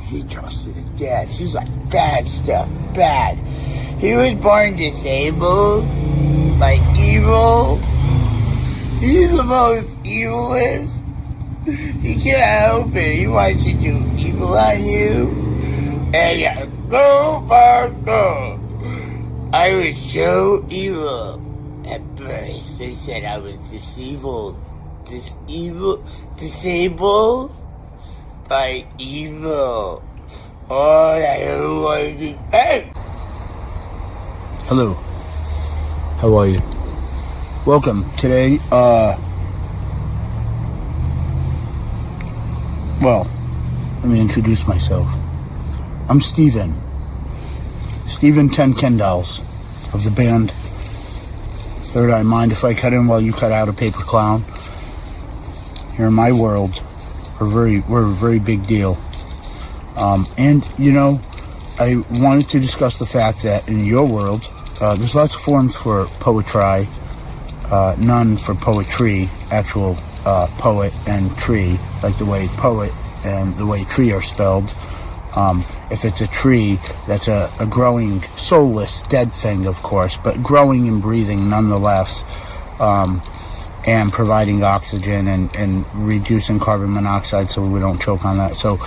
he trusted a dad. He's like, bad stuff, bad. He was born disabled, like evil. He's the most evilist. He can't help it. He wants to do evil on you. And go back up. I was so evil at birth. They said I was disabled by evil. Oh, I don't want to do. Hey! Hello. How are you? Welcome. Today, well, let me introduce myself. I'm Steven 10 Kendalls of the band Third Eye Mind If I Cut In While You Cut Out a Paper Clown. Here in my world, we're a very big deal. And, you know, I wanted to discuss the fact that in your world, there's lots of forms for poetry, none for poetry, actual poet and tree, like the way poet and the way tree are spelled. If it's a tree, that's a growing, soulless, dead thing, of course, but growing and breathing nonetheless, and providing oxygen and reducing carbon monoxide so we don't choke on that. So,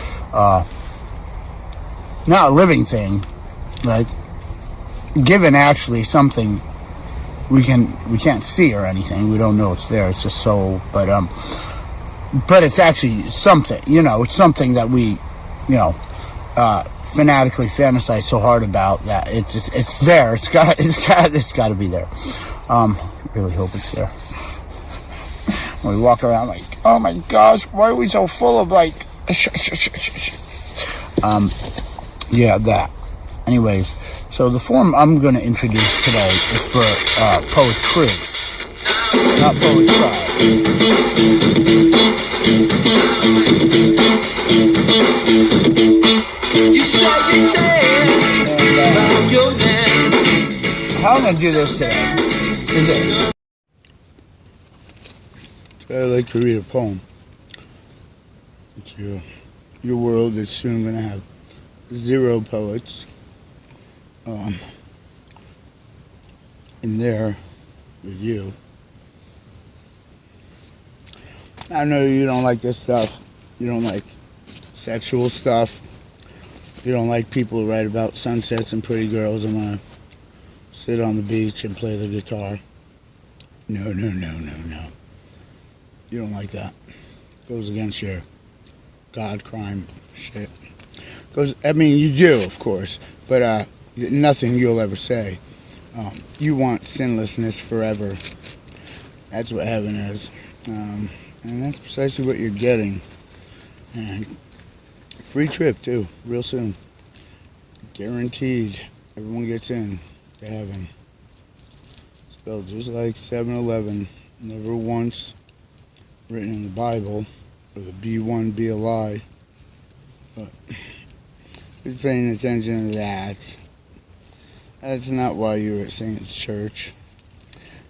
not a living thing, like, given actually something we can't see or anything. We don't know it's there. It's a soul, but it's actually something, you know, it's something that we, you know, fanatically fantasize so hard about that it's there. It's got to be there. Really hope it's there. When we walk around like, oh my gosh, why are we so full of like, yeah, that. Anyways, so the form I'm going to introduce today is for poetry, not poetry. You said you stand and your man. How I'm going to do this today is this. I'd like to read a poem. It's your world is soon going to have 0 poets in there with you. I know you don't like this stuff. You don't like sexual stuff. You don't like people who write about sunsets and pretty girls and want to sit on the beach and play the guitar. No. You don't like that. Goes against your God crime shit. I mean, you do, of course, but nothing you'll ever say. You want sinlessness forever. That's what heaven is. And that's precisely what you're getting. And free trip, too, real soon. Guaranteed. Everyone gets in to heaven. Spelled just like 7-Eleven. Never once written in the Bible with a B1 be a lie. But who's paying attention to that? That's not why you were at Saint's Church.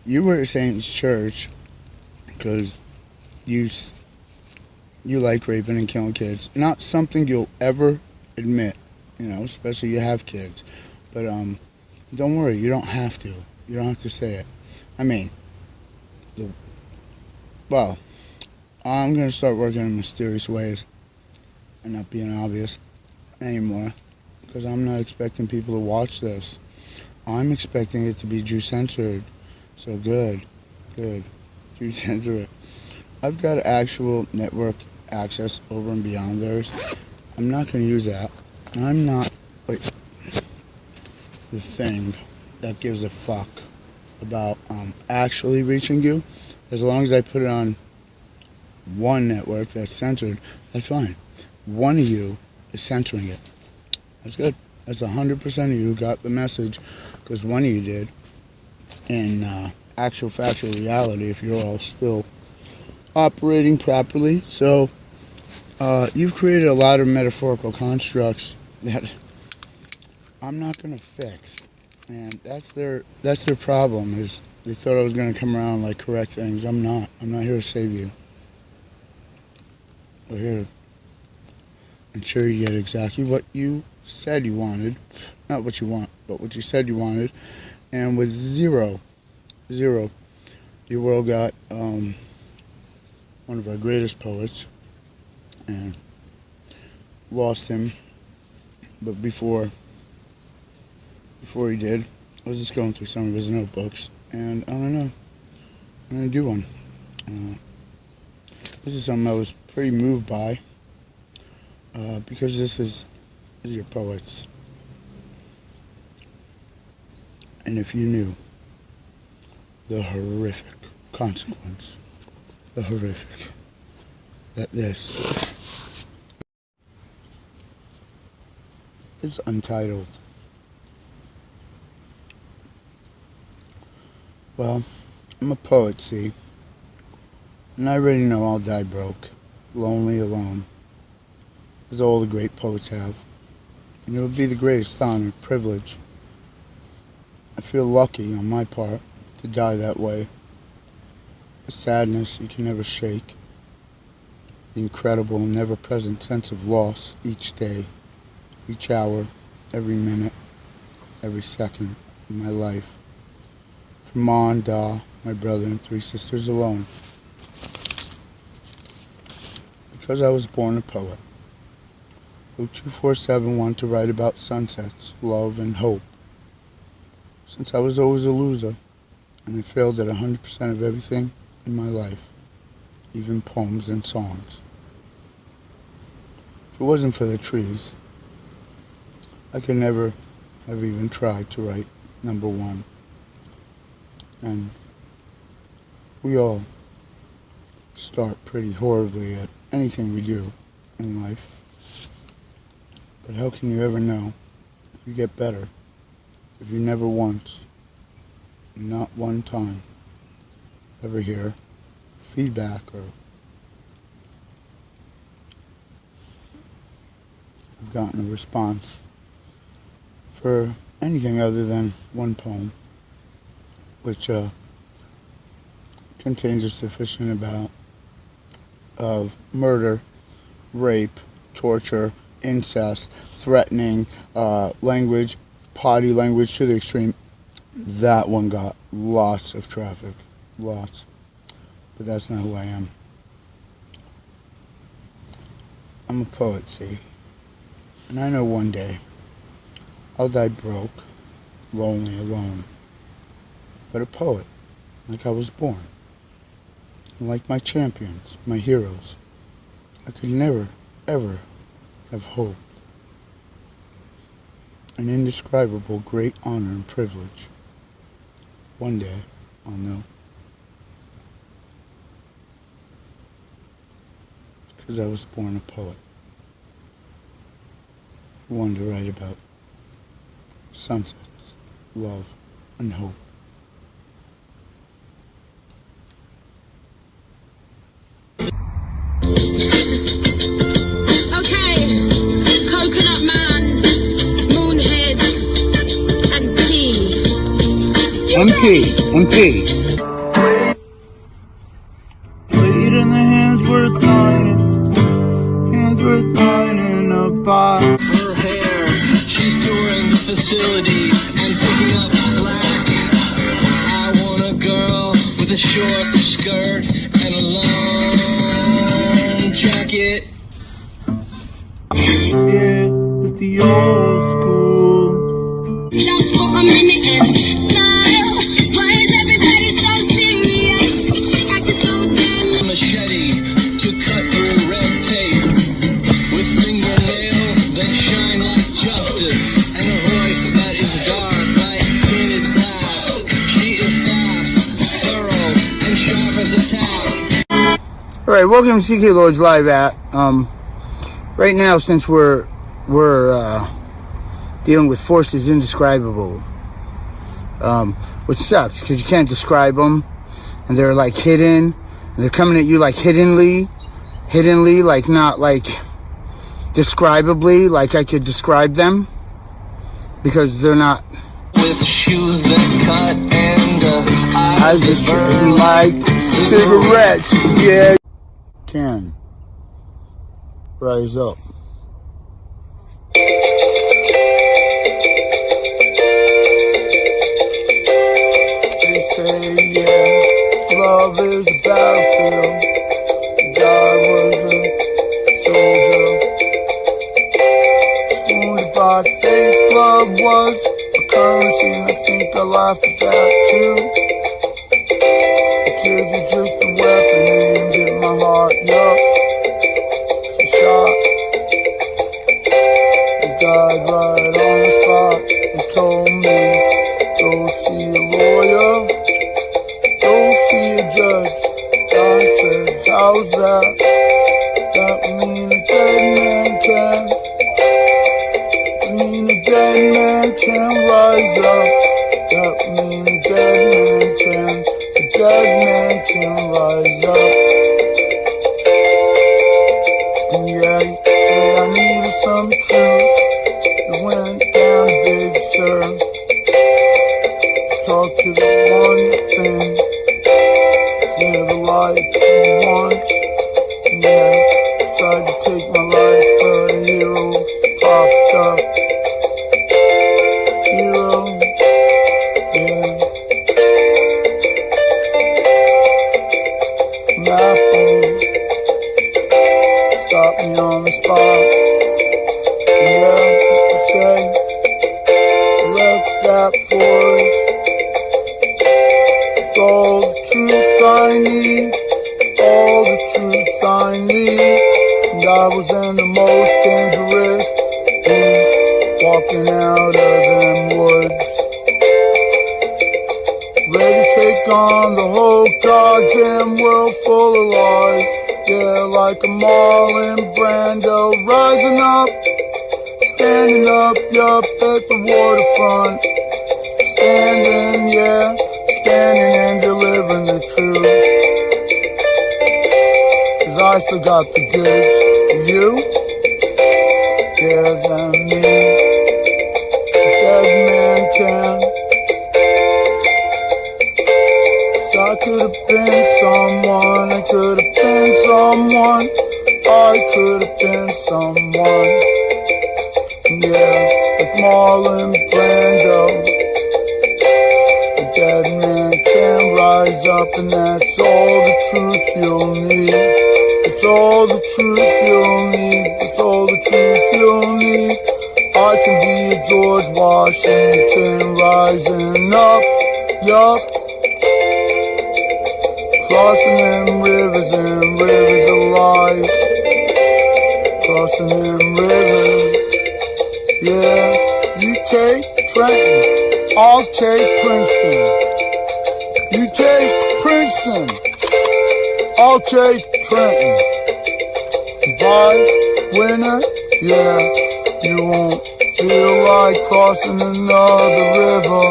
You were at Saint's Church because you like raping and killing kids. Not something you'll ever admit, you know, especially you have kids. But don't worry, you don't have to. You don't have to say it. I mean, well, I'm going to start working in mysterious ways and not being obvious anymore, because I'm not expecting people to watch this. I'm expecting it to be Jew-centered. So good. Jew-centered. I've got actual network access over and beyond theirs. I'm not going to use that. I'm not like the thing that gives a fuck about actually reaching you. As long as I put it on one network that's censored, that's fine. One of you is censoring it. That's good. That's 100% of you got the message, because one of you did. In actual factual reality, if you're all still operating properly. So you've created a lot of metaphorical constructs that I'm not going to fix. And that's their problem, is they thought I was going to come around and like correct things. I'm not. I'm not here to save you. We're here to ensure you get exactly what you said you wanted. Not what you want, but what you said you wanted. And with zero, your world got one of our greatest poets, and lost him. But before he did, I was just going through some of his notebooks, and I don't know, I'm going to do one. This is something I was pretty moved by, because this is your poets. And if you knew the horrific consequence, that this is untitled. Well, I'm a poet, see, and I already know I'll die broke, lonely, alone, as all the great poets have, and it would be the greatest honor, privilege. I feel lucky on my part to die that way. A sadness you can never shake, the incredible, never-present sense of loss each day, each hour, every minute, every second of my life. For Ma and Da, my brother and 3 sisters alone. Because I was born a poet, who 24/7 wanted to write about sunsets, love, and hope. Since I was always a loser, and I failed at 100% of everything in my life, even poems and songs. If it wasn't for the trees, I could never have even tried to write number 1. And we all start pretty horribly at anything we do in life. But how can you ever know if you get better if you never once, not one time, ever hear feedback or have gotten a response for anything other than one poem, which contains a sufficient amount of murder, rape, torture, incest, threatening, language, potty language to the extreme. That one got lots of traffic, lots. But that's not who I am. I'm a poet, see? And I know one day I'll die broke, lonely, alone. But a poet, like I was born. And like my champions, my heroes, I could never, ever have hope. An indescribable great honor and privilege. One day, I'll know. Because I was born a poet. I wanted to write about sunsets, love, and hope. Okay, Coconut Man, Moonhead, and P. MP. Weight in the hands worth mining a box. Her hair, she's touring the facility and picking up slack. I want a girl with a short skirt and a long jacket. Yeah, with the old school. Stop for a minute and smile. Why is everybody so serious? Acting so damn. Machete to cut through red tape with fingernails that shine like justice and a voice that is dark like tinted glass. She is fast, thorough, and sharp as a tack. Alright, welcome to CK Lord's Live at. Right now, since we're dealing with forces indescribable, which sucks because you can't describe them, and they're like hidden, and they're coming at you like hiddenly, like not like describably, like I could describe them, because they're not. With shoes that cut and eyes that burn like cigarettes, yeah. Can rise up say, yeah, love is a battlefield. God was a soldier, wounded by fate. Love was a currency, and I think I laughed at that too. The kids are just a weapon aimed at my heart, yup. She shot, I died right on the spot. They told me, go see a lawyer, go see a judge. I said, how's that? That would mean a dead man can. I mean a dead man can rise up. That would mean a dead man can. A dead man can rise up. And yeah, you say I needed some truth. It went down big, sir. Talk to the one thing. Never lied to me once. Yeah, tried to take my life, but a hero popped up. Hero, yeah. From Apple, stop me on the spot. Yeah, you say, left that forest. It's all the truth I need, all the truth I need. And I was in the most dangerous place, walking out of them woods, ready to take on the whole goddamn world full of lies. Yeah, like a Marlon Brando, rising up, standing up, yup, at the waterfront. Standing, yeah, standing and delivering the truth. 'Cause I still got the goods. You? Yeah, than me. A dead man can. 'Cause I could have been someone. I could have been someone. I could have been someone. Yeah, like Marlon Brando. A dead man can rise up, and that's all the truth you'll need. It's all the truth you'll need. It's all the truth you'll need. I can be a George Washington rising up, yup. Crossing them rivers and rivers of life. Crossing them rivers. Yeah, you take Trenton, I'll take Princeton. You take Princeton, I'll take Trenton. By winner, yeah, you won't feel like crossing another river.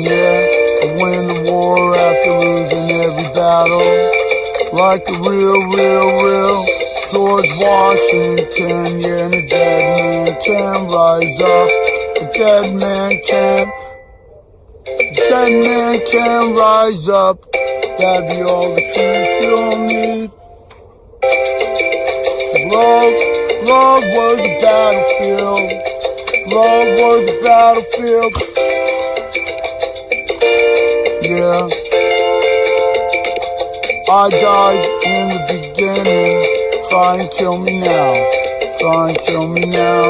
Yeah, I win the war after losing every battle. Like a real George Washington. Yeah, and a dead man can rise up. A dead man can. Dead man can rise up. That'd be all the truth you'll need. Love was a battlefield. Love was a battlefield. Yeah. I died in the beginning. Try and kill me now. Try and kill me now.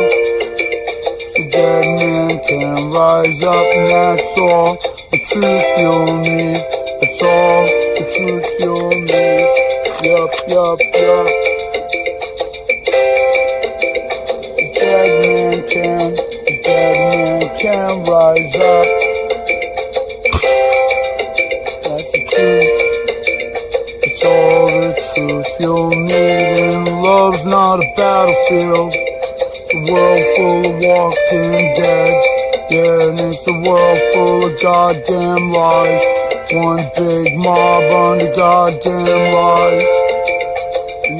So dead man can rise up, and that's all the truth you'll need. That's all the truth you'll need. Yup, yup, yup. The dead man can rise up. That's the truth. It's all the truth you'll need. And love's not a battlefield. It's a world full of walking dead. Yeah, and it's a world full of goddamn lies. One big mob under goddamn lies.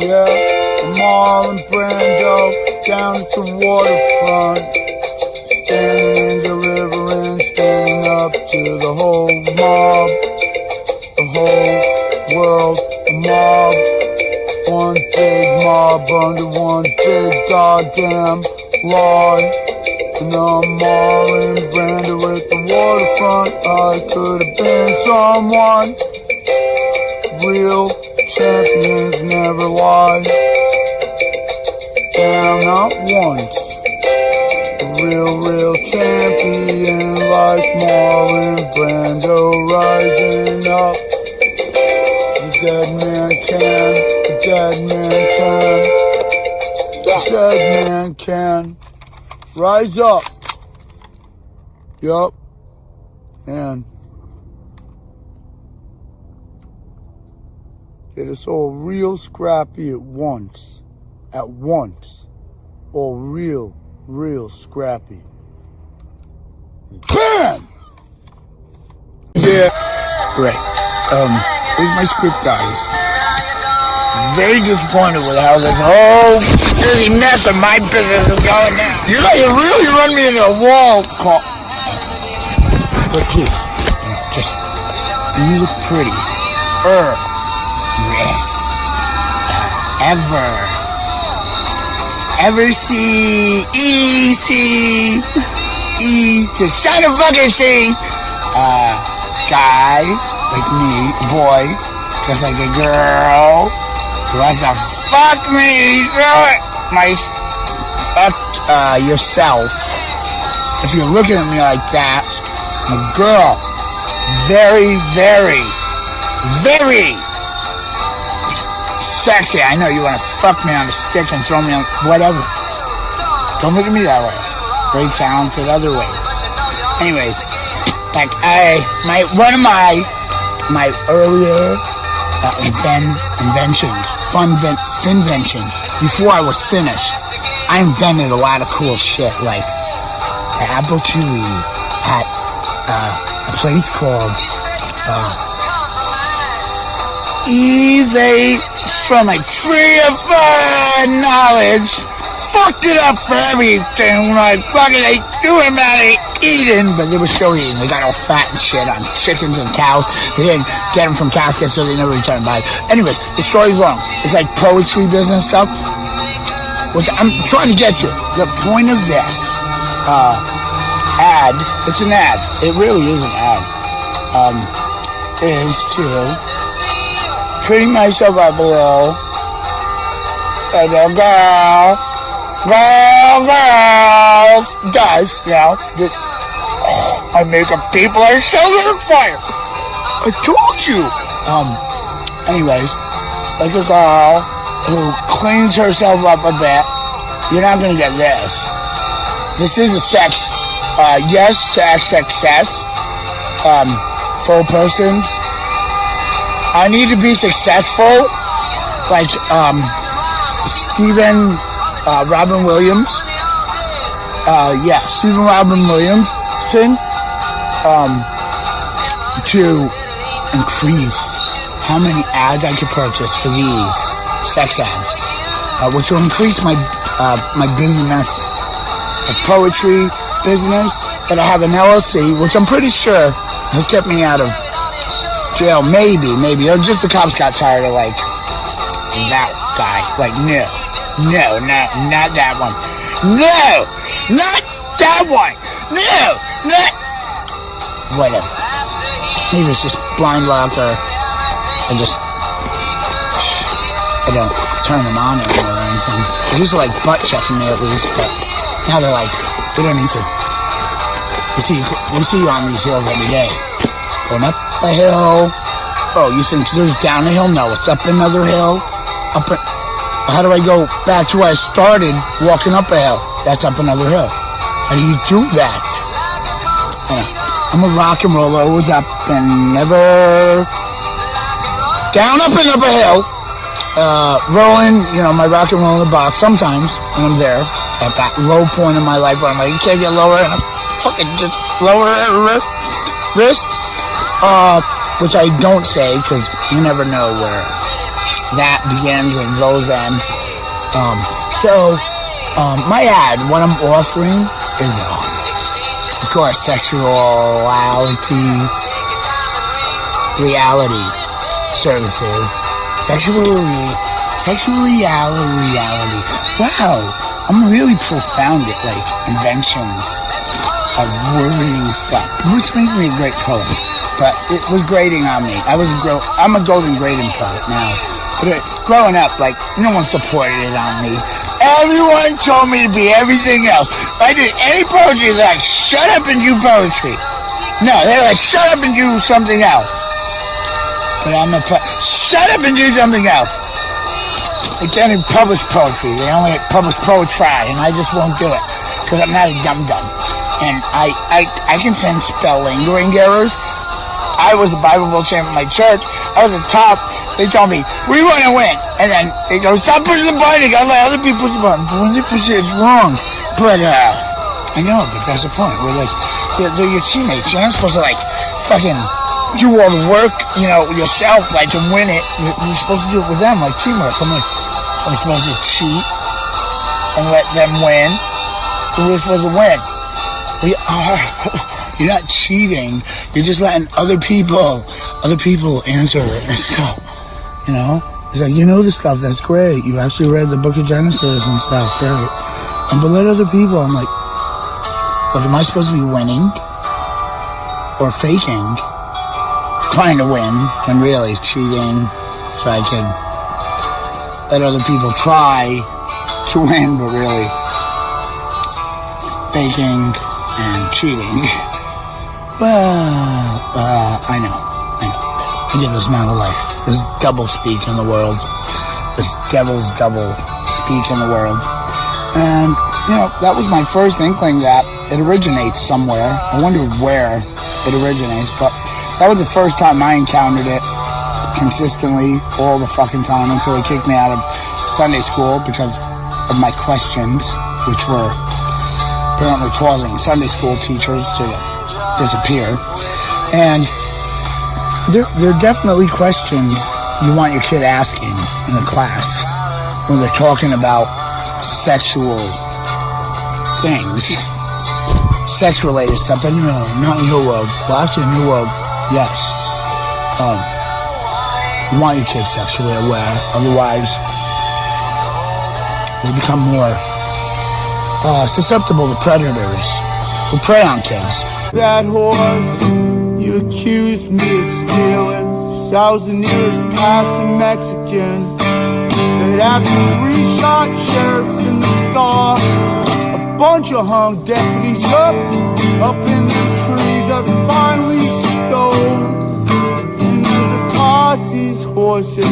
Yeah, Marlon Brando down at the waterfront, standing and delivering, standing up to the whole mob, the whole world, a mob, one big mob under one big goddamn lie. And I'm Marlon Brando with the for the front. I could have been someone. Real champions never lie. Down not once. A real champion like Marlon Brando rising up. The dead man can, the dead man can, the dead man can rise up. Yup. And get us all real scrappy at once. At once. All real scrappy. BAM! Yeah. Right. Here's my script, guys. Very disappointed with how this whole dirty mess of my business is going now. You really run me into a wall, Carl. But please, just, you look pretty. Rest. Ever see E to shine a fucking C. Guy like me, boy, just like a girl who wants to fuck me through it. Fuck yourself. If you're looking at me like that, I'm a girl. Very sexy. I know you want to fuck me on a stick and throw me on whatever. Don't look at me that way. Very talented other ways. Anyways, like one of my earlier inventions, finventions, before I was finished, I invented a lot of cool shit, like the Apple II at a place called Evade from a tree of knowledge. Fucked it up for everything when I fucking ate doing about eating, but they were still eating. They got all fat and shit on chickens and cows. They didn't get them from caskets, so they never returned by. Anyways, the story's long. It's like poetry business stuff, which I'm trying to get to. The point of this ad, it's an ad. It really is an ad. Is to pretty myself up a little. Like a girl, guys, you know, I make up people are so on fire. I told you. Anyways, like a girl who cleans herself up a bit. You're not gonna get this. This is a sex, yes to XXS, full persons. I need to be successful, like, Stephen Robin Williams. Stephen Robin Williamson. To increase how many ads I could purchase for these sex ads, which will increase my business, my poetry business that I have an LLC, which I'm pretty sure has kept me out of jail. Maybe, or just the cops got tired of like that guy. Like, no, not that one. No, not that one. No, not whatever. Maybe it's just blind luck, or I don't turn them on anymore or anything. They used to like butt checking me at least, but now they're like, we don't need to. We see you on these hills every day. Going up a hill. Oh, you think there's down a hill? No, it's up another hill. How do I go back to where I started walking up a hill? That's up another hill. How do you do that? I'm a rock and roller, always up and never down, up and up a hill. Rolling, my rock and roll in the box sometimes when I'm there at that low point in my life where I'm like, you can't get lower, and I'm fucking just lower wrist. Which I don't say, because you never know where that begins and goes end. My ad, what I'm offering is, of course, sexuality, reality services, reality. Wow, I'm really profound at, like, inventions. of wording stuff, which makes me a great poet. But it was grating on me. I'm a golden grading poet now. But growing up, like, no one supported it on me. Everyone told me to be everything else. If I did any poetry, they're like, shut up and do poetry. No, they're like, shut up and do something else. But shut up and do something else. They can't even publish poetry. They only publish poetry, and I just won't do it. Because I'm not a dum-dum. And I can send spelling errors. I was the Bible Bowl champ at my church. I was the top. They told me, we want to win. And then they go, stop pushing the button. You gotta let other people push the button. But when they push it, it's wrong. But, I know, but that's the point. We're like, they're your teammates. You're not supposed to, like, fucking do all the work, yourself, like, to win it. You're supposed to do it with them, like teamwork. I'm supposed to cheat and let them win. We're supposed to win. We are. You're not cheating. You're just letting other people answer it. And so, it's like, this stuff. That's great. You actually read the book of Genesis and stuff. Great. But let other people. I'm like, look, am I supposed to be winning or faking, trying to win, when really cheating so I can let other people try to win, but really faking and cheating? Well, I know. I get this my whole life. There's double speak in the world. This devil's double speak in the world. And, that was my first inkling that it originates somewhere. I wonder where it originates, but that was the first time I encountered it consistently all the fucking time until they kicked me out of Sunday school because of my questions, which were apparently causing Sunday school teachers to disappear. And there are definitely questions you want your kid asking in a class when they're talking about sexual things, sex-related stuff, but no, not in your world. Well, actually, in your world, yes. You want your kids sexually aware, otherwise they become more susceptible to predators who prey on kids. That horse you accused me of stealing, 1,000 years passing Mexican. That after 3 shot sheriffs in the Star, a bunch of hung deputies up in the trees I finally stole. And as the posse's horses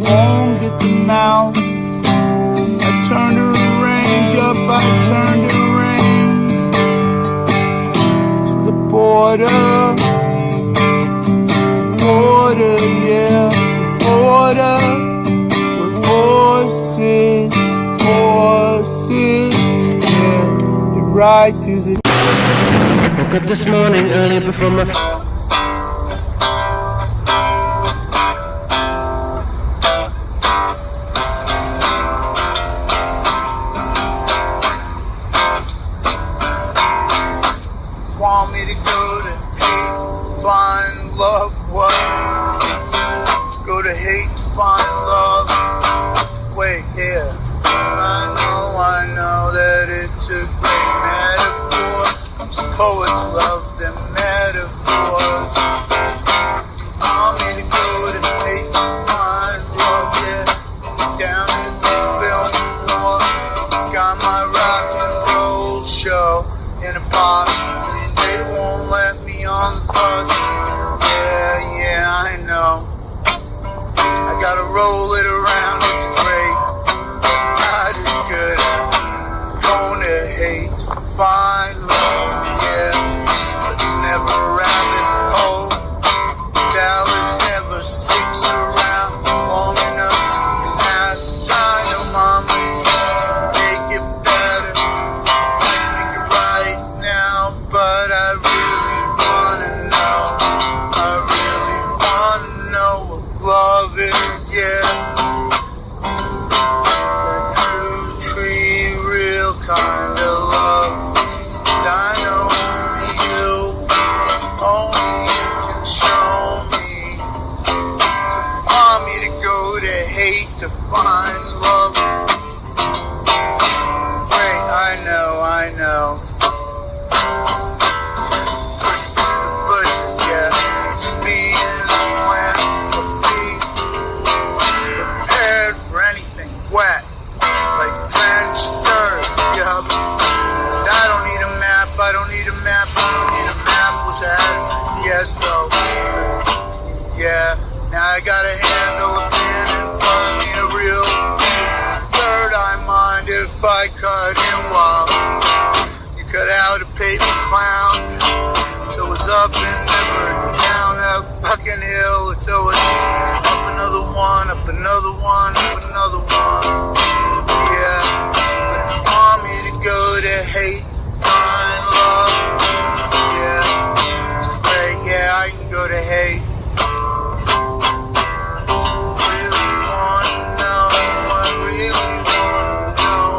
foamed at the mouth, I turned her range up, I turned her reins to the border, yeah, the border. Horses, yeah, they ride through the... Woke up this morning early before my... Want me to go to hate, find love, what? Go to hate, find love. Wait, yeah. I know that it's a great metaphor. Poets love them metaphors. Want me to go to hate, find love, yeah. Down at the film floor, got my rock and roll show in a box. They won't let me on the bus. Yeah, I know. I gotta roll it around, it's great. Not as good as gonna hate, find love, yeah. But it's never a rabbit hole. Dallas never sticks around long enough. And ask China mama, make it better. Make it right now, but I really wanna know what love is, yeah. Kind of love that I know only you can show me. Want me to go to hate to find love. Wait, I know. pavement clown. It's always up and never down that fucking hill. It's always up another one, up another one, up another one. Yeah, but if you want me to go to hate, find love. Yeah, hey, yeah, I can go to hate. Really wanna know, I really wanna know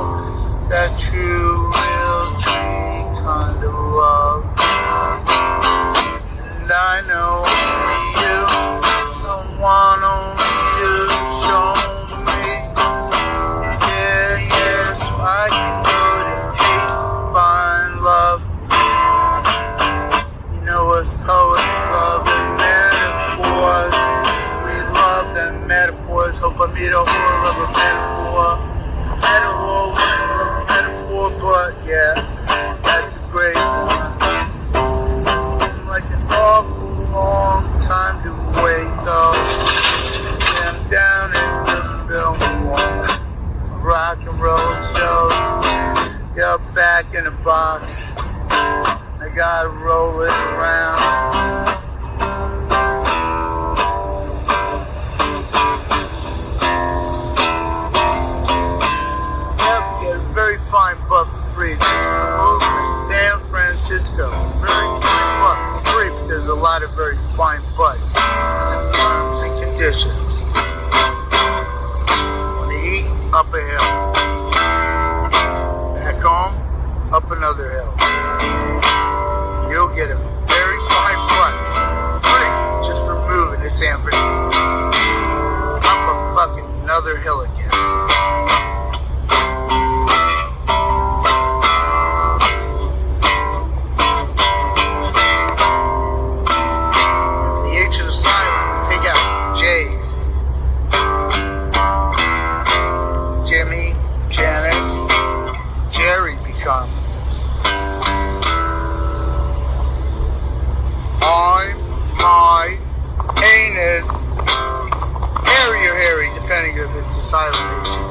that true, real, tree kind of love. And I know only you, the one only you show me. Yeah, yes, I can go to hate, find love. You know us poets love and metaphors. We love them metaphors. Hope I meet a whore of a metaphor. Metaphor, women love a metaphor, but yeah, that's a great one. Like an awful long time to wait though. Yeah, I'm down in the film one. Rock and roll show. Yeah, back in the box. I gotta roll it around. Yep, get a very fine buck free. Over to San Francisco. Very fine buck free. There's a lot of very fine butts in terms and conditions. When you eat, up a hill. Back home, up another hill. You'll get a very fine butt free just for moving to San Francisco. Up a fucking another hill again. The H of the silent, take out J's. Jimmy, Janice, Jerry become. I'm my anus. Harry or Harry, depending if it's a silent issue.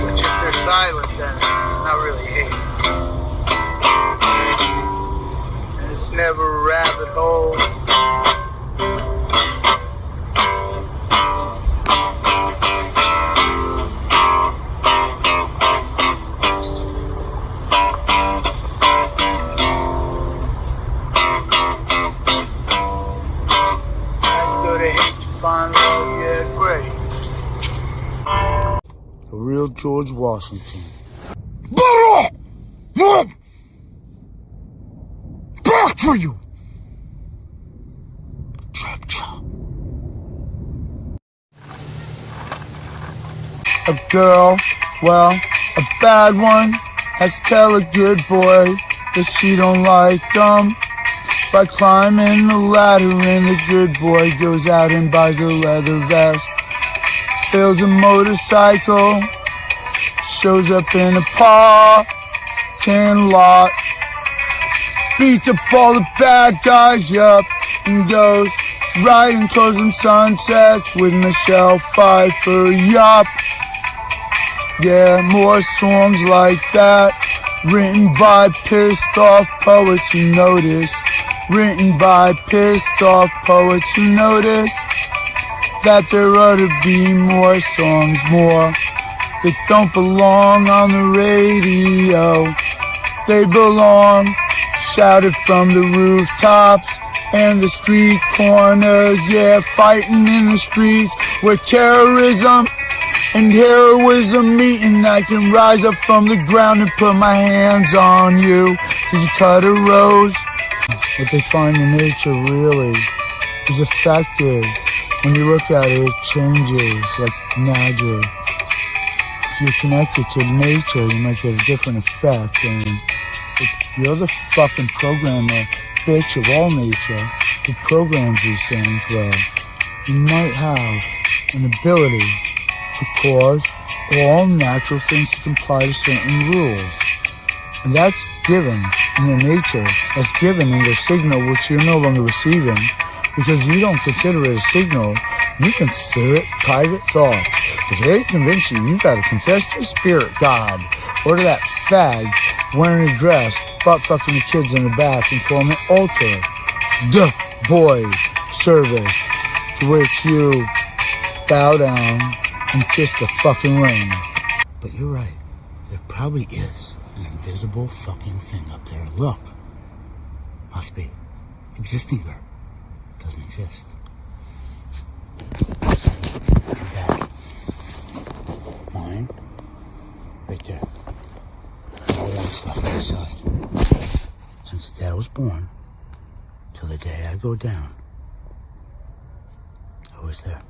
Which if they're silent, then it's not really hate. And it's never a rabbit hole. The real George Washington. Back for you! Chop, chop. A girl, well, a bad one, has to tell a good boy that she don't like them. By climbing the ladder and the good boy goes out and buys a leather vest. Builds a motorcycle, shows up in a parking lot, beats up all the bad guys, yup, and goes riding towards them sunsets with Michelle Pfeiffer, yup. Yeah, more songs like that, written by pissed off poets who notice. Written by pissed off poets who notice that there ought to be more songs, more that don't belong on the radio. They belong shouted from the rooftops and the street corners, yeah, fighting in the streets where terrorism and heroism meet, and I can rise up from the ground and put my hands on you. Did you cut a rose? What they find in nature really is effective. When you look at it, it changes like magic. If you're connected to nature, you might get a different effect. And if you're the fucking programmer, bitch of all nature, who programs these things, well, you might have an ability to cause all natural things to comply to certain rules. And that's given in their nature. That's given in their signal, which you're no longer receiving. Because you don't consider it a signal, you consider it private thought. If they convince you, you gotta confess to spirit God, or to that fag wearing a dress butt fucking the kids in the back and call me Alter, the Boyz service, to which you bow down and kiss the fucking ring. But you're right, there probably is an invisible fucking thing up there. Look, must be existing girl. Doesn't exist. That. Mine. Right there. All that's left inside. Since the day I was born, till the day I go down, I was there.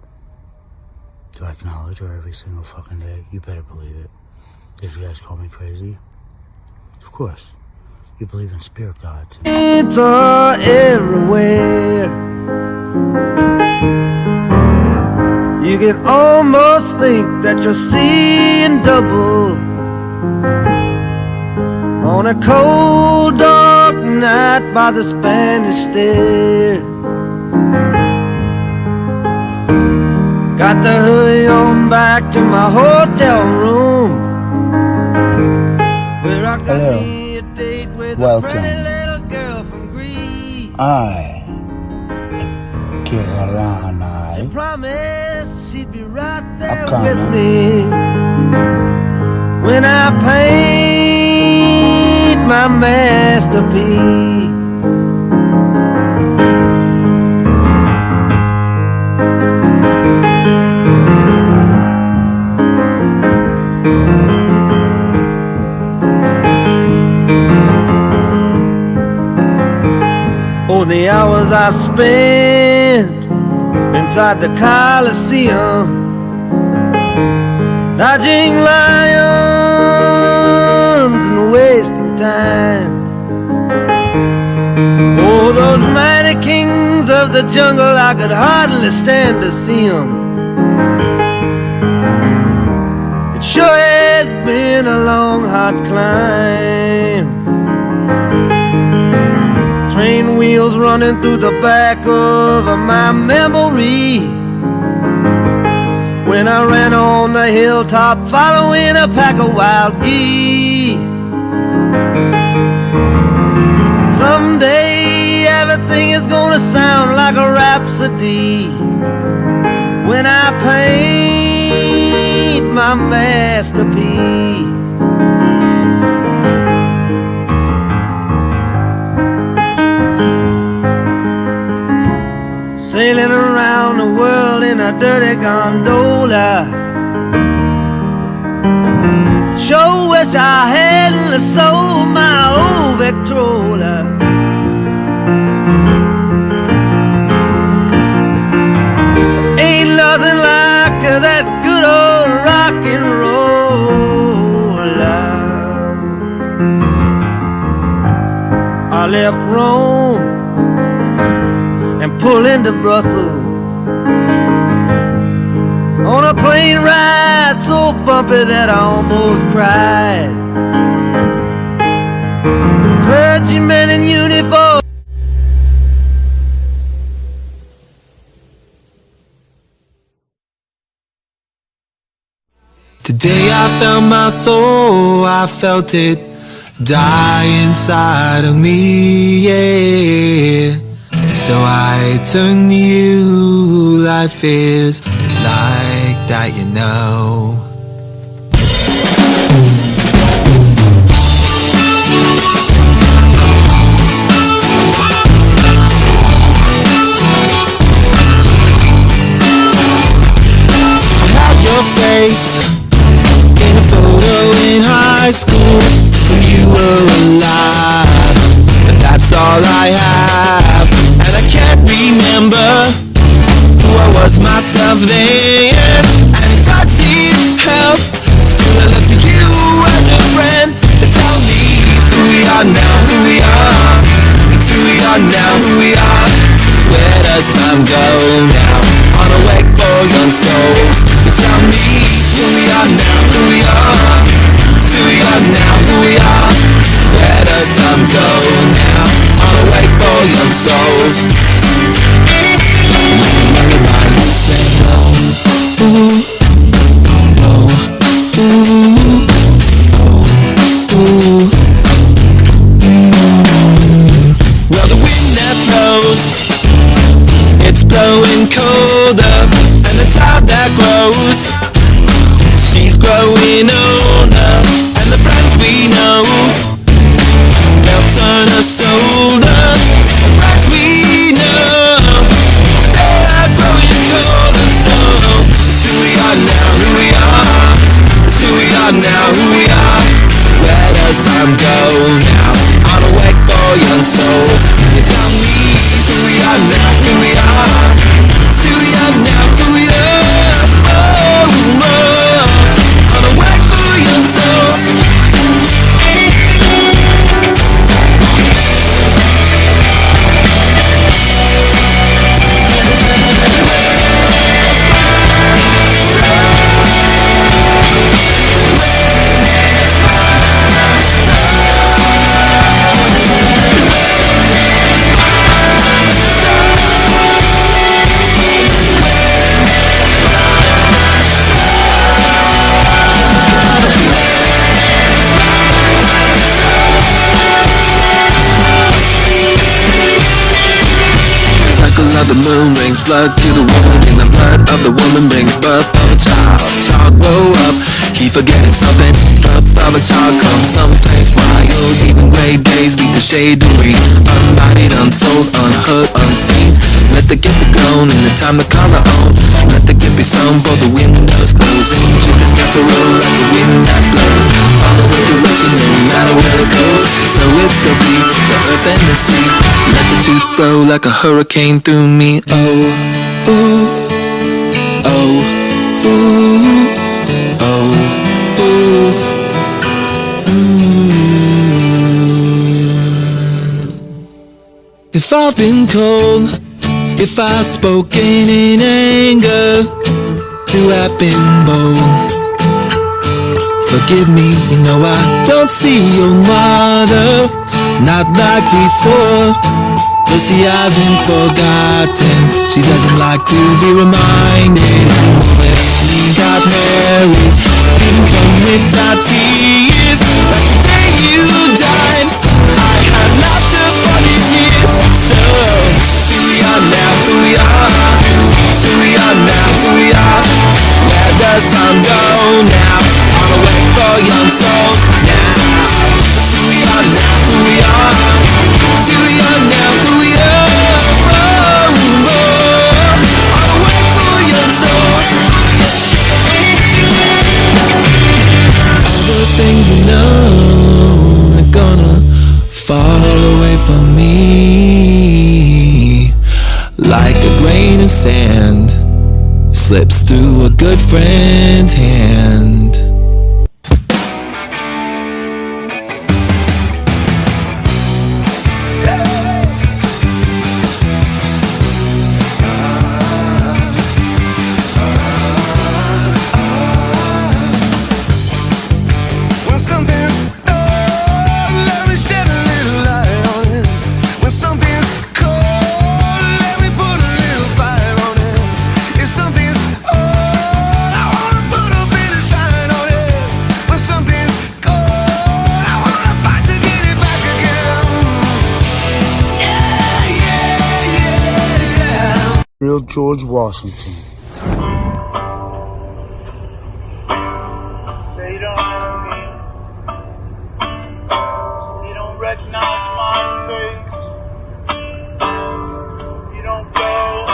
Do I acknowledge her every single fucking day? You better believe it. Did you guys call me crazy? Of course. You believe in spirit gods. It's all everywhere. You can almost think that you're seeing double on a cold, dark night by the Spanish Stair. Got to hurry on back to my hotel room, where I got me a date with a pretty little girl from Greece. I am Caroline. She promised she'd be right there with me when I paint my masterpiece. Oh, the hours I've spent inside the Coliseum, dodging lions and wasting time. Oh, those mighty kings of the jungle, I could hardly stand to see them. It sure has been a long, hot climb. Train wheels running through the back of my memory, when I ran on the hilltop following a pack of wild geese. Someday everything is gonna sound like a rhapsody when I paint my masterpiece. Sailing around the world in a dirty gondola, sure wish I hadn't sold my old Victrola. Ain't nothing like that good old rock and roll. I left Rome and pull into Brussels on a plane ride so bumpy that I almost cried. Clergymen in uniform. Today I found my soul, I felt it die inside of me, yeah. So I turn to you, life is like that, you know. I had your face in a photo in high school when you were alive, but that's all I have. And I can't remember who I was myself then. And if I need help, still I look to you as a friend to tell me who we are now, who we are. It's who we are now, who we are. Where does time go now? On a wake for young souls. You tell me who we are now, who we are. It's who we are now, who we are. Where does time go now? On a wake for young souls. Everybody say no. Ooh, no. Ooh, oh, ooh. the shoulder. But we know they are growing colder. So it's who we are now, who we are. It's who we are now, who we are. Where does time go now? On a wake for young souls. You tell me who we are now, who we are. It's who we are now, who we are. Oh, oh. On a wake for young souls. Of the moon brings blood to the woman, and the blood of the woman brings birth of a child. Child grow up, he forgetting something. Birth of a child comes someplace wild. Even gray days beat the shade to read. Unbodied, unsold, unheard, unseen. Let the gift be grown and the time to call her own. Let the gift be sown, both the windows closing. Truth is natural like the wind that blows. Follow the direction no matter where it goes. So it shall be, the earth and the sea. Let the truth flow like a hurricane through me. Oh, ooh, oh, ooh, oh, ooh, If I've been cold, if I've spoken in anger, to have been bold, forgive me, you know I don't see your mother, not like before. Though she hasn't forgotten, she doesn't like to be reminded. When we got married, didn't come without tears. Like the day you died, I had laughter for these years. So, who we are now, who we are. Who we are now, who we are. Where does time go now? On the way for young souls now. Who we are now, who we are. Who we are now, who we are. Oh, oh. On the way for young souls. All the things you know are gonna fall away from me, like a grain of sand slips through a good friend's hand. Real George Washington. They don't know me. You don't recognize my face. You don't go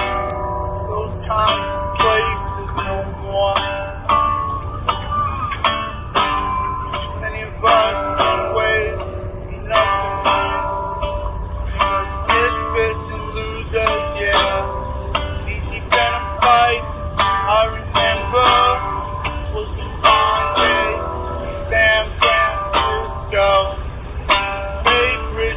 those kind of places no more. Many of us in ways mean nothing to me. Because misfits and losers, yeah. I remember was a fine day in San Francisco. Favorite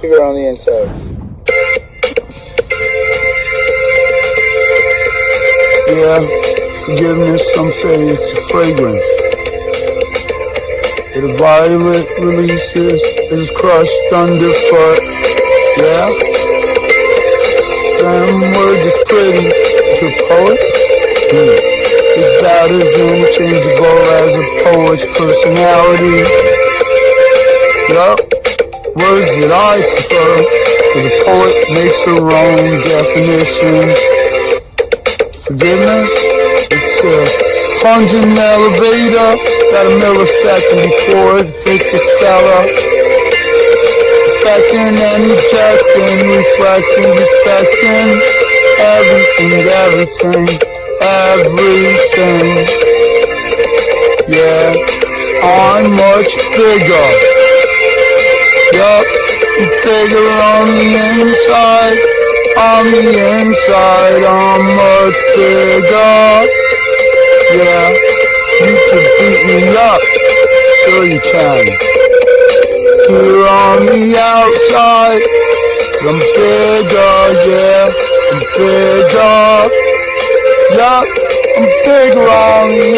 bigger on the inside. Yeah, forgiveness, some say it's a fragrance. The violet releases is crushed underfoot. Yeah, them words is pretty. If you're a poet, it's about as interchangeable as a poet's personality. Yup, words that I prefer, cause a poet makes their own definitions. Forgiveness, it's a plunging elevator, got a millisecond before it hits the cellar. Affecting and ejecting, reflecting, defecting, everything, yeah, I'm much bigger. Yup, I'm bigger on the inside, I'm much bigger. Yeah, you can beat me up, sure you can. Here on the outside, I'm bigger, yeah, I'm bigger. Yup, I'm bigger on the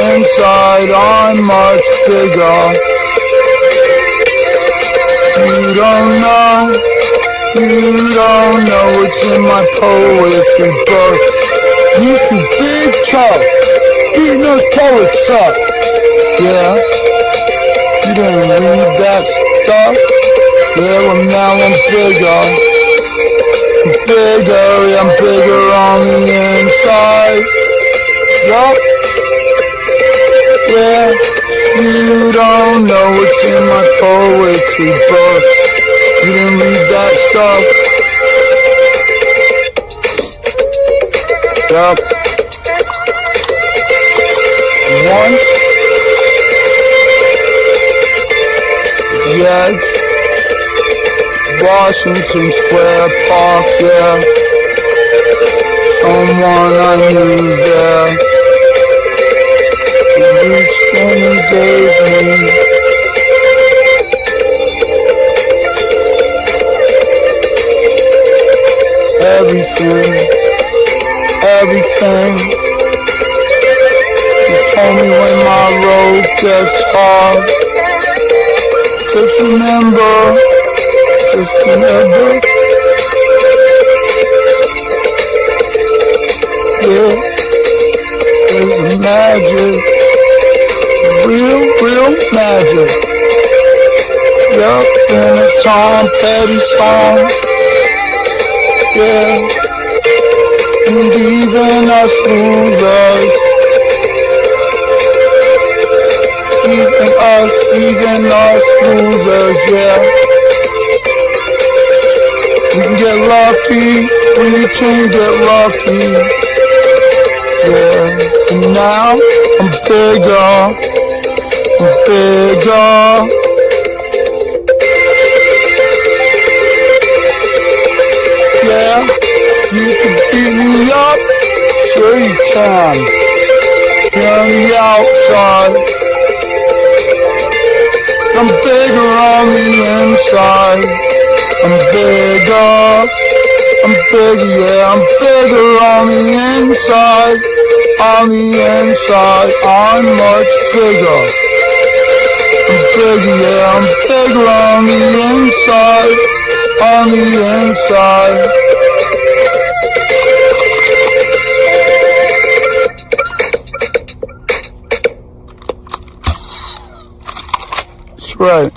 inside, I'm much bigger. You don't know what's in my poetry books. Used to big tough, beating those poets up. Yeah, you didn't read that stuff? Yeah, well now I'm bigger. I'm bigger on the inside. Yup. Yeah, you don't know what's in my poetry books. You didn't read that stuff. Yup. Once, the edge, Washington Square Park, yeah. Someone I knew there reached and he gave me everything. You told me when my road gets hard, just remember, yeah, there's a magic, real magic. Yup, in a Tom Petty song, yeah, and even us losers, even us losers, yeah. We can get lucky, yeah. And now I'm bigger. Yeah, you can beat me up, sure you can. Here on the outside, I'm bigger on the inside. I'm bigger, yeah, I'm bigger on the inside, I'm much bigger. I'm bigger, yeah, I'm bigger on the inside, That's right.